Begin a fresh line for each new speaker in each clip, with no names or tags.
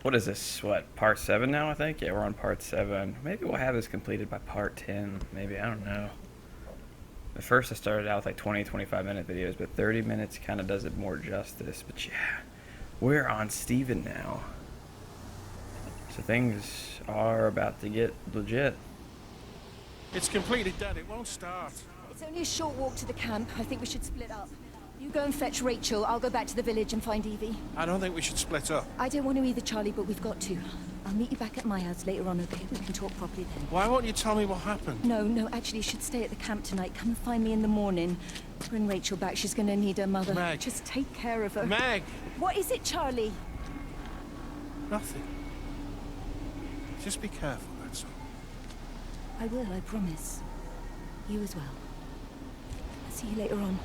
What is this? What, part 7 now, I think? Yeah, we're on part 7. Maybe we'll have this completed by part 10. Maybe, I don't know. At first I started out with like 20, 25-minute videos, but 30 minutes kind of does it more justice. But yeah, we're on Steven now. So things are about to get legit.
It's completely dead. It won't start.
It's only a short walk to the camp. I think we should split up. You go and fetch Rachel. I'll go back to the village and find Evie.
I don't think we should split up.
I don't want to either, Charlie, but we've got to. I'll meet you back at my house later on, okay? We can talk properly then.
Why won't you tell me what happened?
No, actually, you should stay at the camp tonight. Come and find me in the morning. Bring Rachel back. She's going to need her mother.
Meg.
Just take care of her.
Meg!
What is it, Charlie?
Nothing. Just be careful, that's all.
I will, I promise. You as well. I'll see you later on.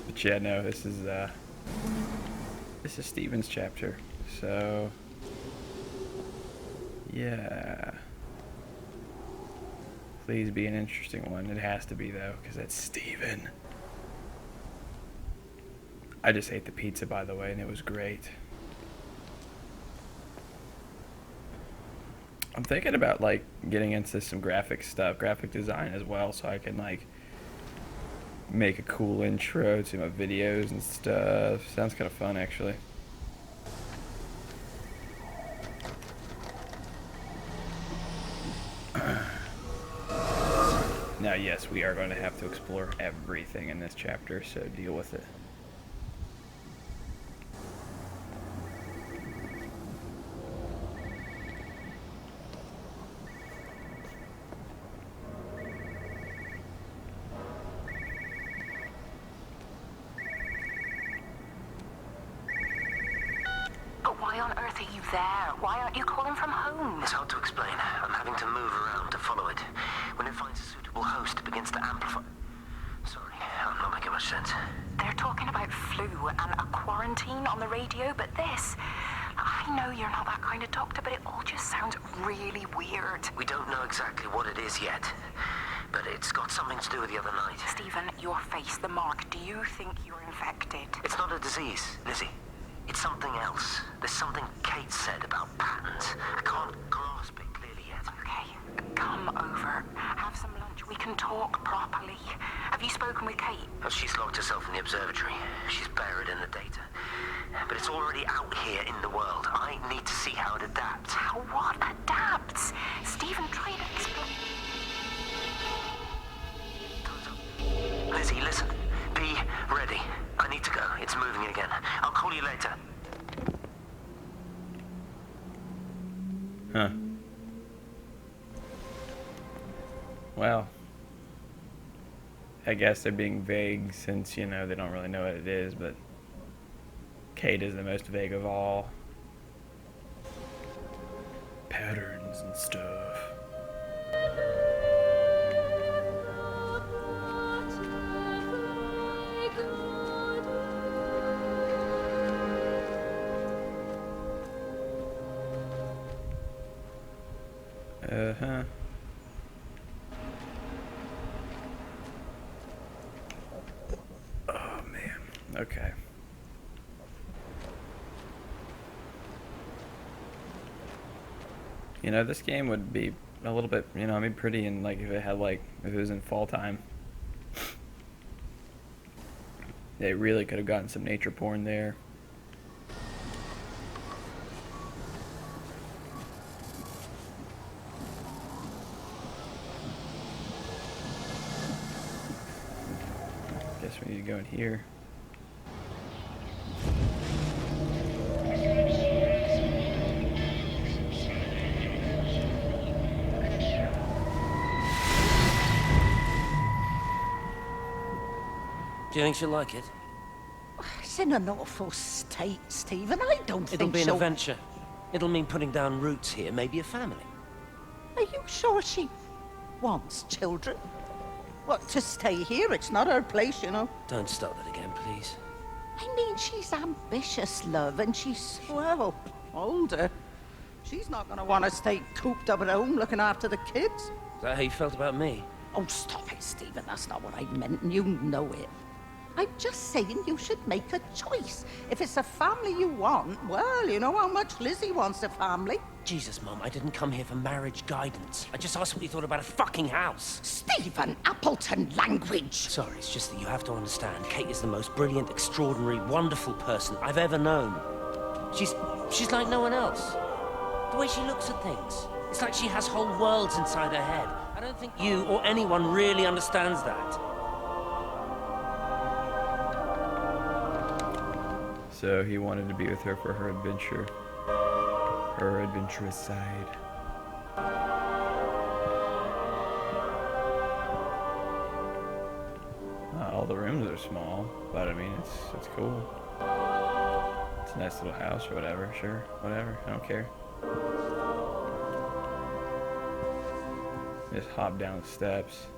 But yeah, no, this is Steven's chapter. So yeah. Please be an interesting one. It has to be though, because that's Steven. I just ate the pizza, by the way, and it was great. I'm thinking about like getting into some graphic stuff, graphic design as well, so I can like make a cool intro to my videos and stuff. Sounds kind of fun, actually. Now, yes, we are going to have to explore everything in this chapter, so deal with it.
Why on earth are you there? Why aren't you calling from home?
It's hard to explain. I'm having to move around to follow it. When it finds a suitable host, it begins to amplify. Sorry, I'm not making much sense.
They're talking about flu and a quarantine on the radio, but this... I know you're not that kind of doctor, but it all just sounds really weird.
We don't know exactly what it is yet, but it's got something to do with the other night.
Stephen, your face, the mark, do you think you're infected?
It's not a disease, Lizzie. It's something else. There's something Kate said about patterns. I can't grasp it clearly yet.
Okay, come over. Have some lunch. We can talk properly. Have you spoken with Kate?
Oh, she's locked herself in the observatory. She's buried in the data. But it's already out here in the world. I need to see how it adapts.
How what adapts? Stephen, try to explain.
Lizzie, listen. Be ready. I need to go. It's moving again. I'll call you later.
Huh. Well, I guess they're being vague since, you know, they don't really know what it is, but Kate is the most vague of all. Patterns and stuff. Uh-huh. Oh, man. Okay. You know, this game would be a little bit, you know, I mean, pretty in, like, if it had, like, if it was in fall time. They really could have gotten some nature porn there. Guess we need to go in here.
Do you think she'll like it?
It's in an awful state, Stephen. I don't
It'll
think
be an
she'll...
adventure. It'll mean putting down roots here, maybe a family.
Are you sure she wants children? What, to stay here? It's not her place, you know.
Don't start that again, please.
I mean, she's ambitious, love, and she's, well, older. She's not going to want to stay cooped up at home looking after the kids.
Is that how you felt about me?
Oh, stop it, Stephen. That's not what I meant, and you know it. I'm just saying you should make a choice. If it's a family you want, well, you know how much Lizzie wants a family.
Jesus, Mum, I didn't come here for marriage guidance. I just asked what you thought about a fucking house.
Stephen Appleton language.
Sorry, it's just that you have to understand. Kate is the most brilliant, extraordinary, wonderful person I've ever known. She's like no one else. The way she looks at things. It's like she has whole worlds inside her head. I don't think you or anyone really understands that.
So he wanted to be with her for her adventure. Her adventurous side. All the rooms are small, but I mean, it's cool. It's a nice little house or whatever, sure, whatever, I don't care. Just hop down the steps.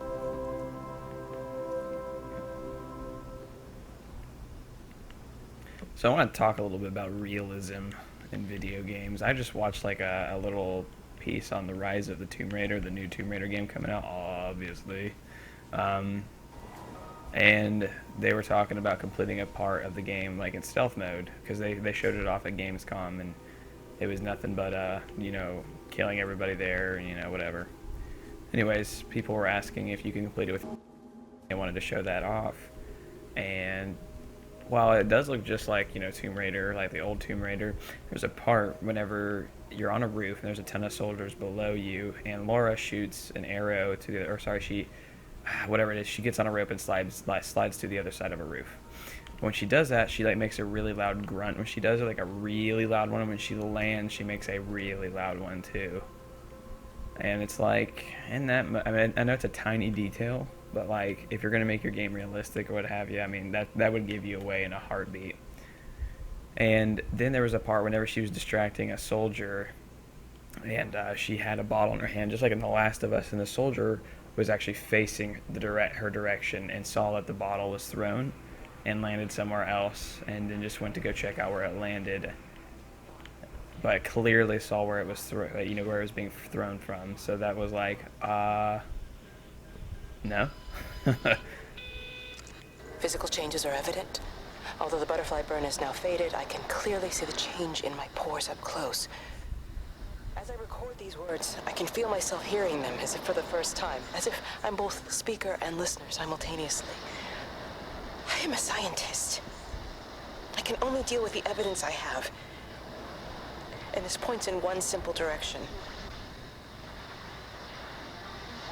So I want to talk a little bit about realism in video games. I just watched like a little piece on the rise of the Tomb Raider, the new Tomb Raider game coming out, obviously. And they were talking about completing a part of the game like in stealth mode, because they showed it off at Gamescom, and it was nothing but, you know, killing everybody there, you know, whatever. Anyways, people were asking if you can complete it with... They wanted to show that off. And while it does look just like, you know, Tomb Raider, like the old Tomb Raider, there's a part whenever you're on a roof and there's a ton of soldiers below you, and Laura shoots an arrow to the... Or sorry, she... Whatever it is, she gets on a rope and slides to the other side of a roof. When she does that, she like makes a really loud grunt. When she does it, like a really loud one. When she lands, she makes a really loud one too. And it's like, in that, I mean, I know it's a tiny detail, but like, if you're gonna make your game realistic or what have you, I mean, that would give you away in a heartbeat. And then there was a part whenever she was distracting a soldier, and she had a bottle in her hand, just like in The Last of Us, and the soldier was actually facing her direction and saw that the bottle was thrown and landed somewhere else, and then just went to go check out where it landed, but clearly saw where it was you know, where it was being thrown from. So that was like, no.
Physical changes are evident. Although the butterfly burn is now faded, I can clearly see the change in my pores up close. As I record these words, I can feel myself hearing them as if for the first time, as if I'm both speaker and listener simultaneously. I am a scientist. I can only deal with the evidence I have. And this points in one simple direction.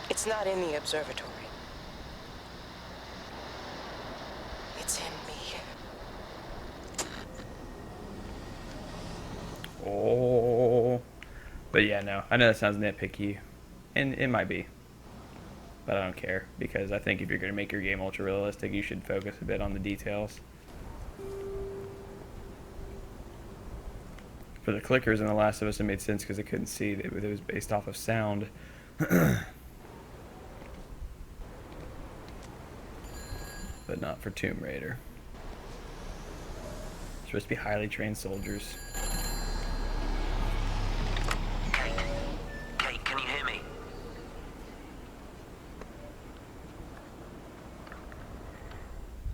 It's not in the observatory. It's in me.
Oh. But yeah, no, I know that sounds nitpicky, and it might be, but I don't care, because I think if you're going to make your game ultra realistic, you should focus a bit on the details. For the clickers in The Last of Us, it made sense because they couldn't see. It was based off of sound. But not for Tomb Raider. It's supposed to be highly trained soldiers.
Kate, can you hear me?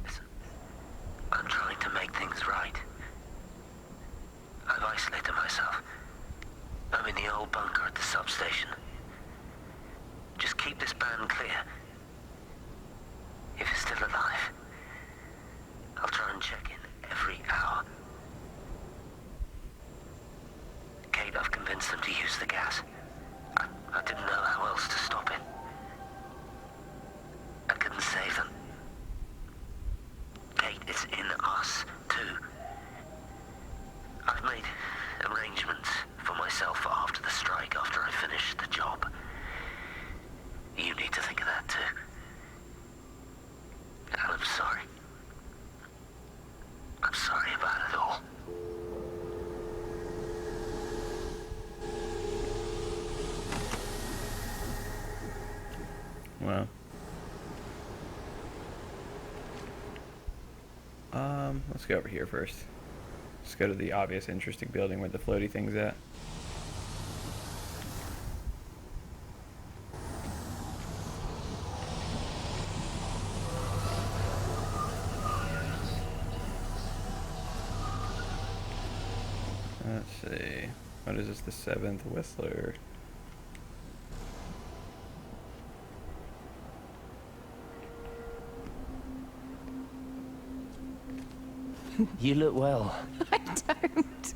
Listen, I'm trying to make things right. I've isolated myself. I'm in the old bunker at the substation. Just keep this band clear. If it's still alive, I'll try and check in every hour. Kate, I've convinced them to use the gas. I didn't know how else to stop it. I couldn't save them. Kate, it's in us, too. I've made arrangements for myself after the strike, after I finish the job. You need to think of that, too. And I'm sorry. I'm sorry about it all.
Well, let's go over here first. Let's go to the obvious, interesting building where the floaty thing's at. Let's see. What is this? The 7th Whistler.
You look well.
I don't.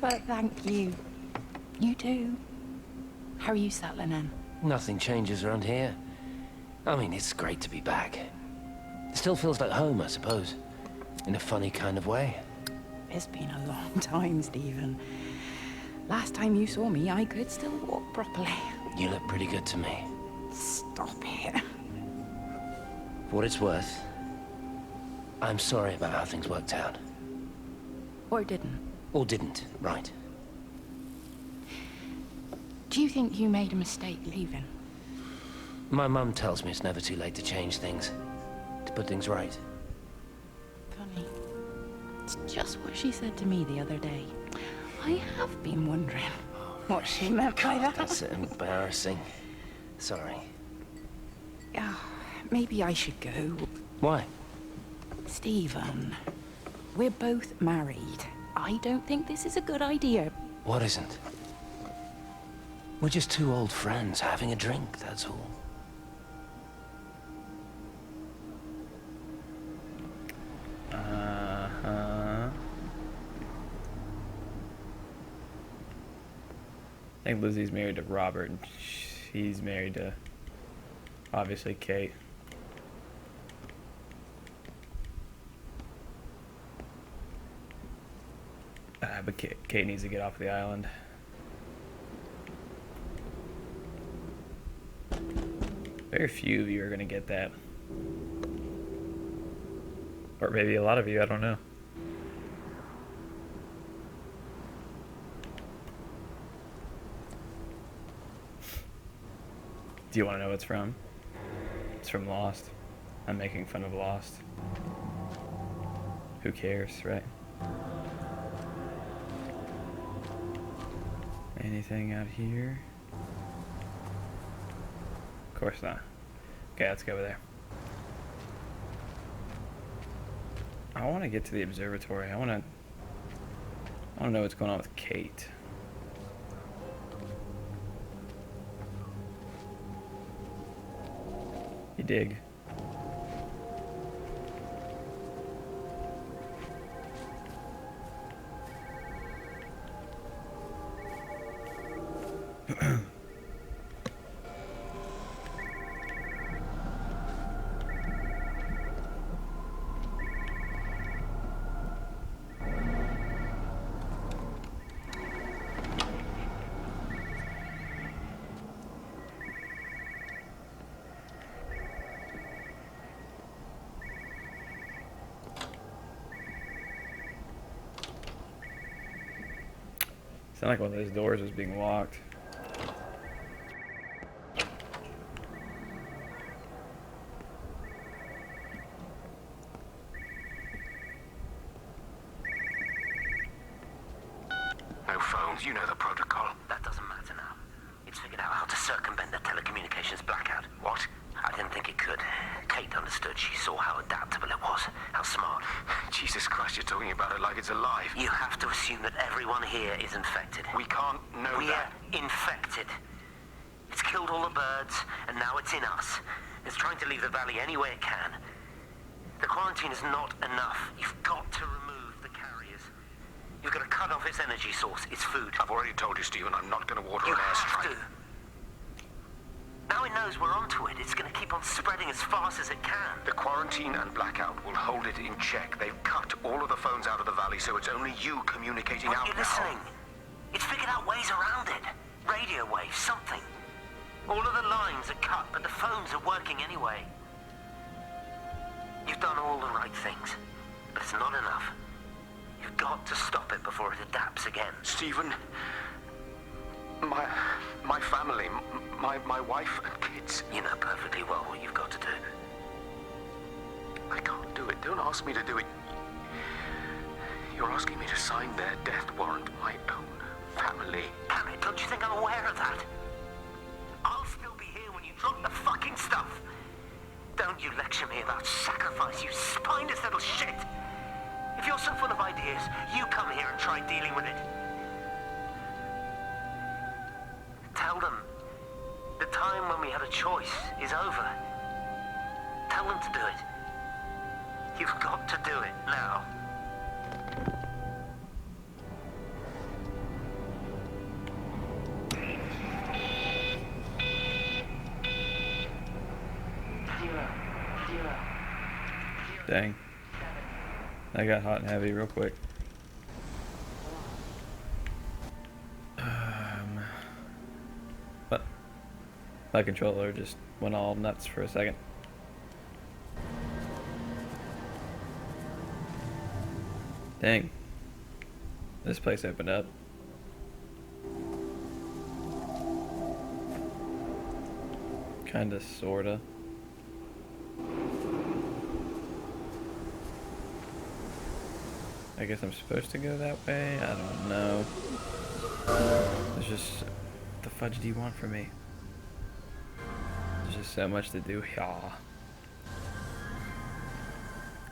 But thank you. You do. How are you settling in?
Nothing changes around here. I mean, it's great to be back. It still feels like home, I suppose. In a funny kind of way.
It's been a long time, Stephen. Last time you saw me, I could still walk properly.
You look pretty good to me.
Stop it.
For what it's worth, I'm sorry about how things worked out.
Or didn't.
Or didn't, right.
Do you think you made a mistake leaving?
My mum tells me it's never too late to change things. To put things right.
Funny. It's just what she said to me the other day. I have been wondering what she meant by that.
That's embarrassing. Sorry.
Maybe I should go.
Why?
Stephen, we're both married. I don't think this is a good idea.
What isn't? We're just two old friends having a drink, that's all.
Uh-huh. I think Lizzie's married to Robert, and she's married to, obviously, Kate. But Kate needs to get off the island. Very few of you are going to get that. Or maybe a lot of you, I don't know. Do you want to know what it's from? It's from Lost. I'm making fun of Lost. Who cares, right? Anything out here? Of course not. Okay, let's go over there. I want to get to the observatory. I want to know what's going on with Kate. You dig? Sound like one of those doors was being locked.
No phones, you know the protocol. That doesn't matter now. It's figured out how to circumvent the telecommunications blackout. What? I didn't think it could. Kate understood. She saw how adaptable it was. How smart. Jesus Christ, you're talking about it like it's alive. You have to assume that everyone here is infected. We can't know that. We're infected. It's killed all the birds, and now it's in us. It's trying to leave the valley any way it can. The quarantine is not enough. You've got to remove the carriers. You've got to cut off its energy source, its food. I've already told you, Stephen, I'm not going to water an airstrike. You have to. Now it knows we're onto it. It's going to keep on spreading as fast as it can. The quarantine and blackout will hold it in check. They've cut all of the phones out of the valley, so it's only you communicating out now. You're listening. It's figured out ways around it. Radio waves, something. All of the lines are cut, but the phones are working anyway. You've done all the right things, but it's not enough. You've got to stop it before it adapts again. Stephen, my family, my wife and kids. You know perfectly well what you've got to do. I can't do it. Don't ask me to do it. You're asking me to sign their death warrant, my own family. Damn it, don't you think I'm aware of that? I'll still be here when you drop the fucking stuff. Don't you lecture me about sacrifice, you spineless little shit. If you're so full of ideas, you come here and try dealing with it. other choice is over. Tell them to do it. You've got to do it now.
Dang. I got hot and heavy real quick. But my controller just went all nuts for a second. Dang. This place opened up. Kinda, sorta. I guess I'm supposed to go that way? I don't know. There's just... What the fudge do you want from me? There's just so much to do. Yeah.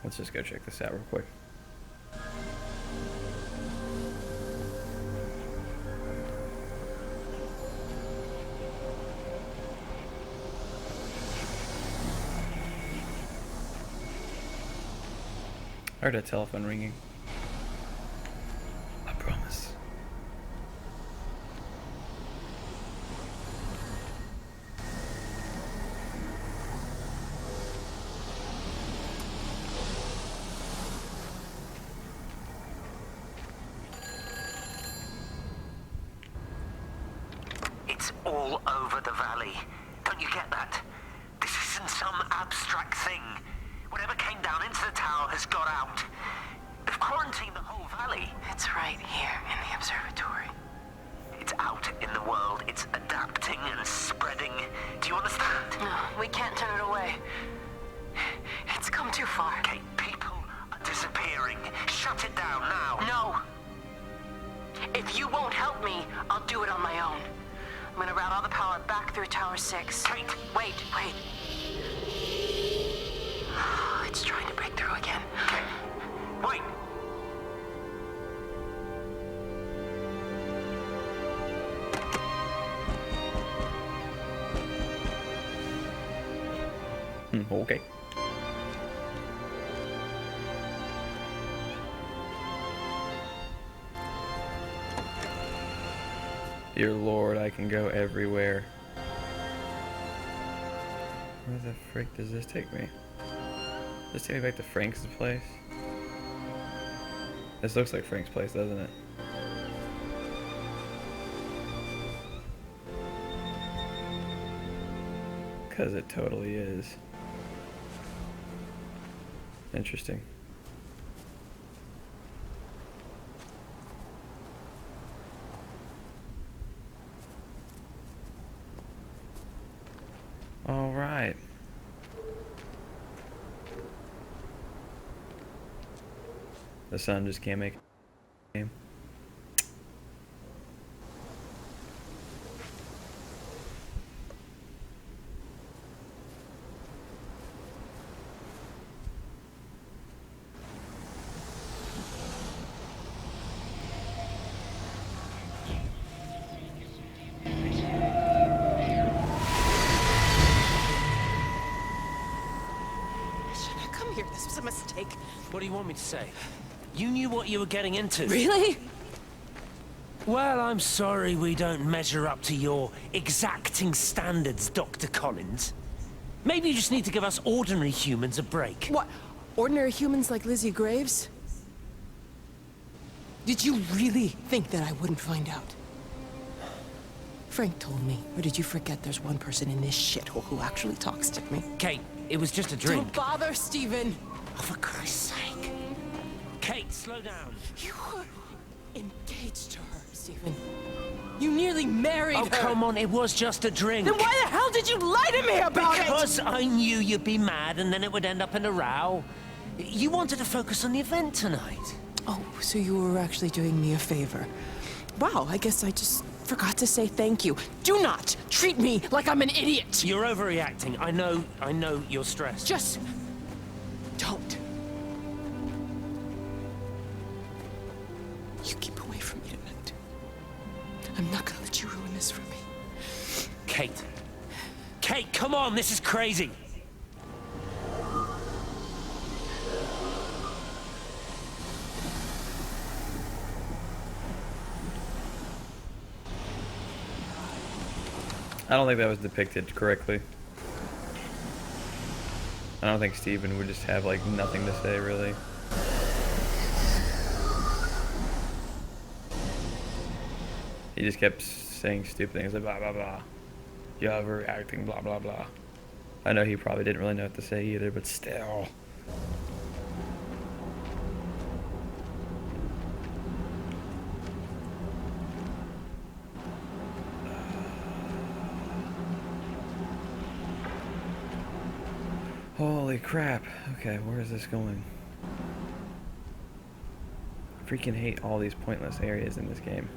Let's just go check this out real quick. I heard a telephone ringing. I promise.
It's all over the valley. Don't you get that? This isn't some abstract thing. Whatever came down into the tower has got out. They've quarantined the whole valley.
It's right here in the observatory.
It's out in the world. It's adapting and spreading. Do you understand?
No, we can't turn it away. It's come too far.
Okay, people are disappearing. Shut it down now.
No. If you won't help me, I'll do it on my own. I'm gonna route all the power back through Tower 6.
Kate!
Wait. It's trying to break through again.
Kate! Wait!
Okay. Dear Lord, I can go everywhere. Where the frick does this take me? Does this take me back to Frank's place? This looks like Frank's place, doesn't it? Because it totally is. Interesting. All right. The sun just can't make a game.
Here, this was a mistake.
What do you want me to say? You knew what you were getting into.
Really?
Well, I'm sorry we don't measure up to your exacting standards, Dr. Collins. Maybe you just need to give us ordinary humans a break.
What? Ordinary humans like Lizzie Graves? Did you really think that I wouldn't find out? Frank told me. Or did you forget there's one person in this shithole who actually talks to me?
Kate, it was just a drink.
Don't bother, Stephen!
Oh, for Christ's sake. Kate, slow down.
You were engaged to her, Stephen. You nearly married her.
Oh, come on, it was just a drink.
Then why the hell did you lie to me about it?
Because I knew you'd be mad and then it would end up in a row. You wanted to focus on the event tonight.
Oh, so you were actually doing me a favor. Wow, I guess I just forgot to say thank you. Do not treat me like I'm an idiot.
You're overreacting. I know you're stressed.
Just don't. You keep away from me tonight. I'm not gonna let you ruin this for me.
Kate. Kate, come on, this is crazy.
I don't think that was depicted correctly. I don't think Steven would just have, like, nothing to say, really. He just kept saying stupid things like blah blah blah. You're overreacting, blah blah blah. I know he probably didn't really know what to say either, but still. Holy crap. Okay, where is this going? I freaking hate all these pointless areas in this game.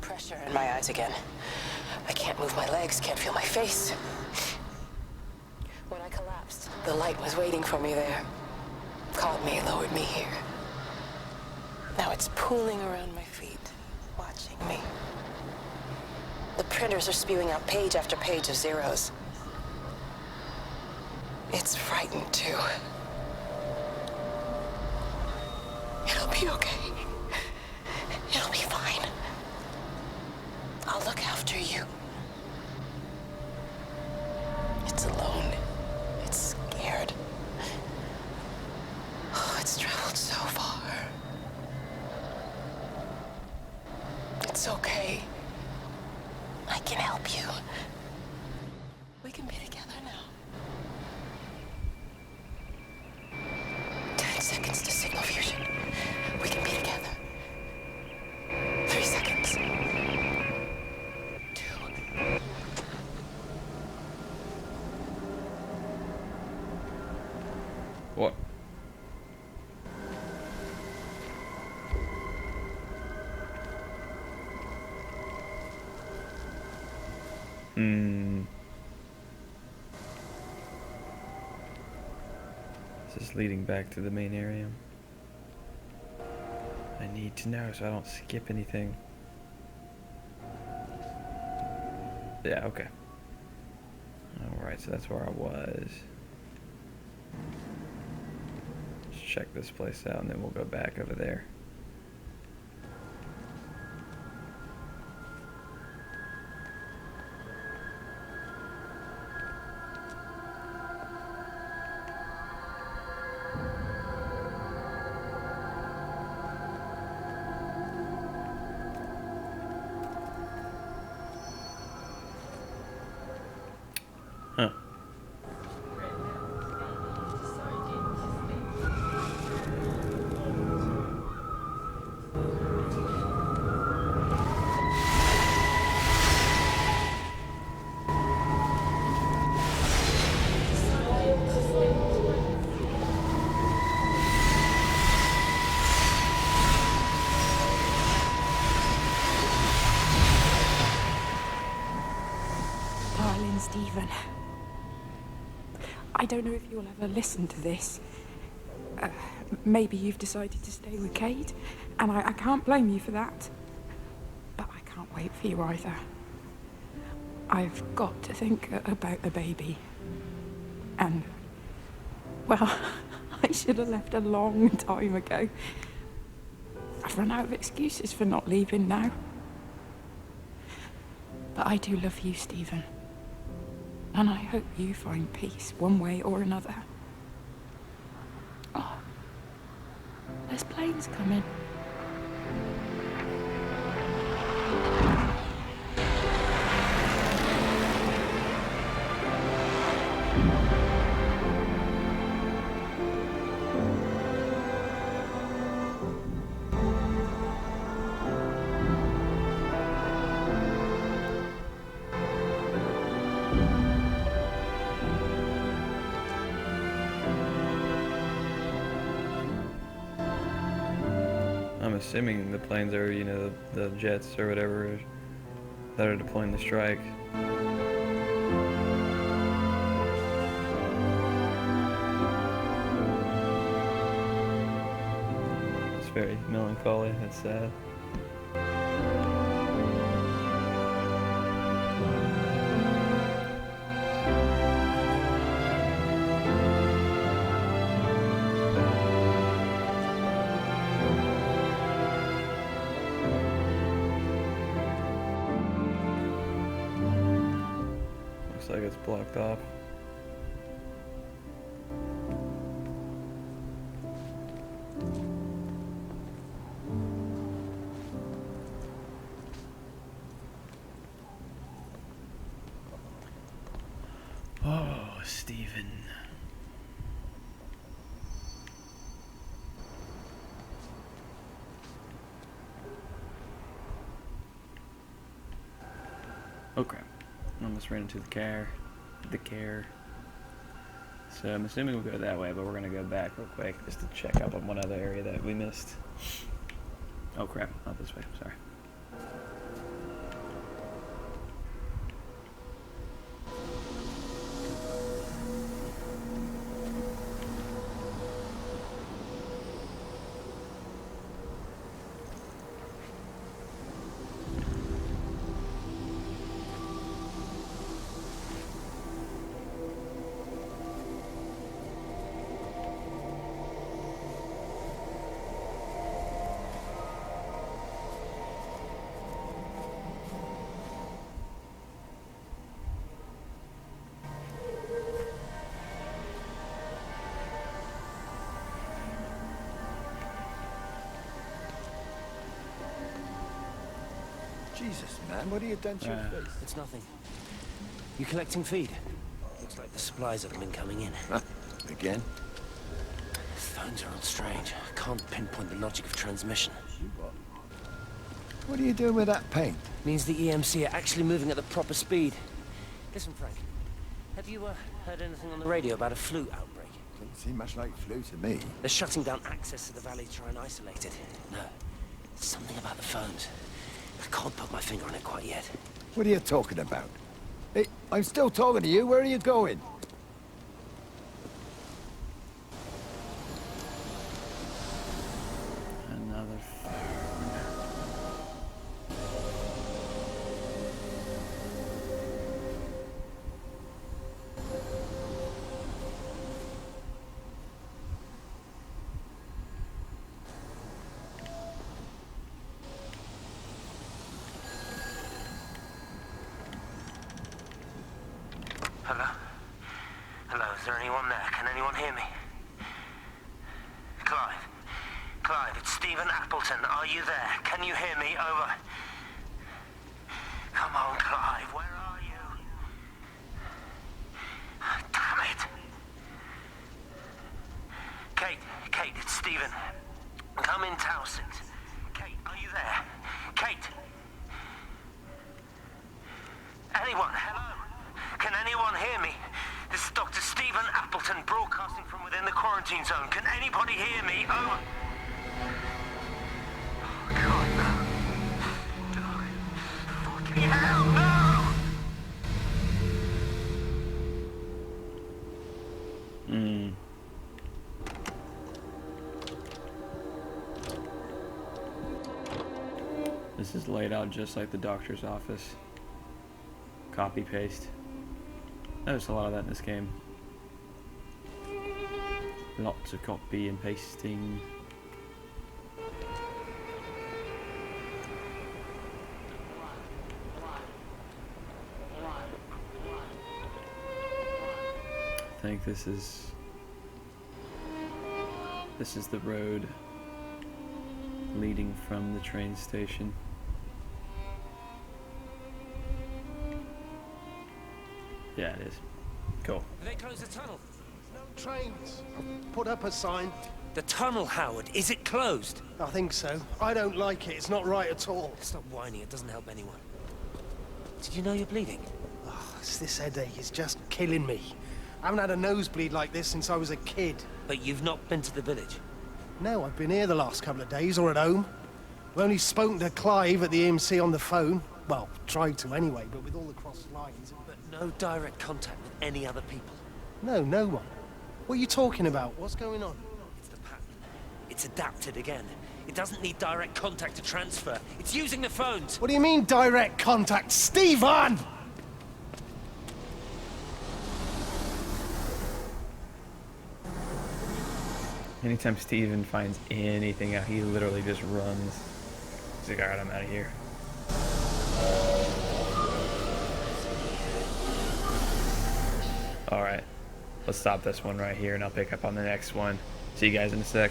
Pressure in my eyes again. I can't move my legs, can't feel my face. When I collapsed, the light was waiting for me there. Caught me, lowered me here. Now it's pooling around my feet, watching me. The printers are spewing out page after page of zeros. It's frightened too. It'll be okay. It'll be fine. I'll look after you. It's alone. It's scared. Oh, it's traveled so far. It's okay. I can help you. We can be together now. 10 seconds to signal fusion. We can be together. 3 seconds. 2.
What? This is leading back to the main area. I need to know so I don't skip anything. Yeah, okay. Alright, so that's where I was. Let's check this place out and then we'll go back over there. Huh.
Darling Stephen, I don't know if you'll ever listen to this. Maybe you've decided to stay with Kate, and I can't blame you for that. But I can't wait for you either. I've got to think about the baby. And, well, I should have left a long time ago. I've run out of excuses for not leaving now. But I do love you, Stephen. And I hope you find peace one way or another. Oh, there's planes coming.
I'm assuming the planes are, you know, the jets or whatever that are deploying the strike. It's very melancholy. That's sad. like it's blocked off. Oh, Stephen. Oh crap. I almost ran into the car. So I'm assuming we'll go that way, but we're gonna go back real quick just to check up on one other area that we missed. Oh crap, not this way, sorry.
Jesus, man, what have you done to your face?
It's nothing. You collecting feed? Looks like the supplies haven't been coming in.
Again?
Phones are all strange. I can't pinpoint the logic of transmission.
What are you doing with that paint?
Means the EMC are actually moving at the proper speed. Listen, Frank. Have you heard anything on the radio about a flu outbreak?
Doesn't seem much like flu to me.
They're shutting down access to the valley to try and isolate it. No. Something about the phones. I can't put my finger on it quite yet.
What are you talking about? Hey, I'm still talking to you. Where are you going?
Another phone.
Hello? Hello, is there anyone there? Can anyone hear me? Clive? Clive, it's Stephen Appleton. Are you there? Can you hear me? Over. Come on, Clive, where are you? Damn it! Kate, it's Stephen. I'm in Towson's. Kate, are you there? Kate? Anyone? Hello? Can anyone hear me? This is Dr. Stephen Appleton broadcasting from within the quarantine zone. Can anybody hear me? Over. Oh, God, no. Fucking hell, no!
This is laid out just like the doctor's office. Copy paste. There's a lot of that in this game. Lots of copy and pasting. I think this is the road leading from the train station. Yeah, it is. Cool.
Have they closed the tunnel?
No trains. Put up a sign.
The tunnel, Howard. Is it closed?
I think so. I don't like it. It's not right at all.
Stop whining. It doesn't help anyone. Did you know you're bleeding?
Oh, this headache is just killing me. I haven't had a nosebleed like this since I was a kid.
But you've not been to the village?
No, I've been here the last couple of days, or at home. I've only spoken to Clive at the EMC on the phone. Well, tried to anyway, but with all the cross lines.
But no direct contact with any other people?
No, no one. What are you talking about? What's going on?
It's the pattern. It's adapted again. It doesn't need direct contact to transfer. It's using the phones.
What do you mean, direct contact? Stephen!
Anytime Steven finds anything out, he literally just runs. He's like, alright, I'm out of here. Alright. Let's stop this one right here, and I'll pick up on the next one. See you guys in a sec.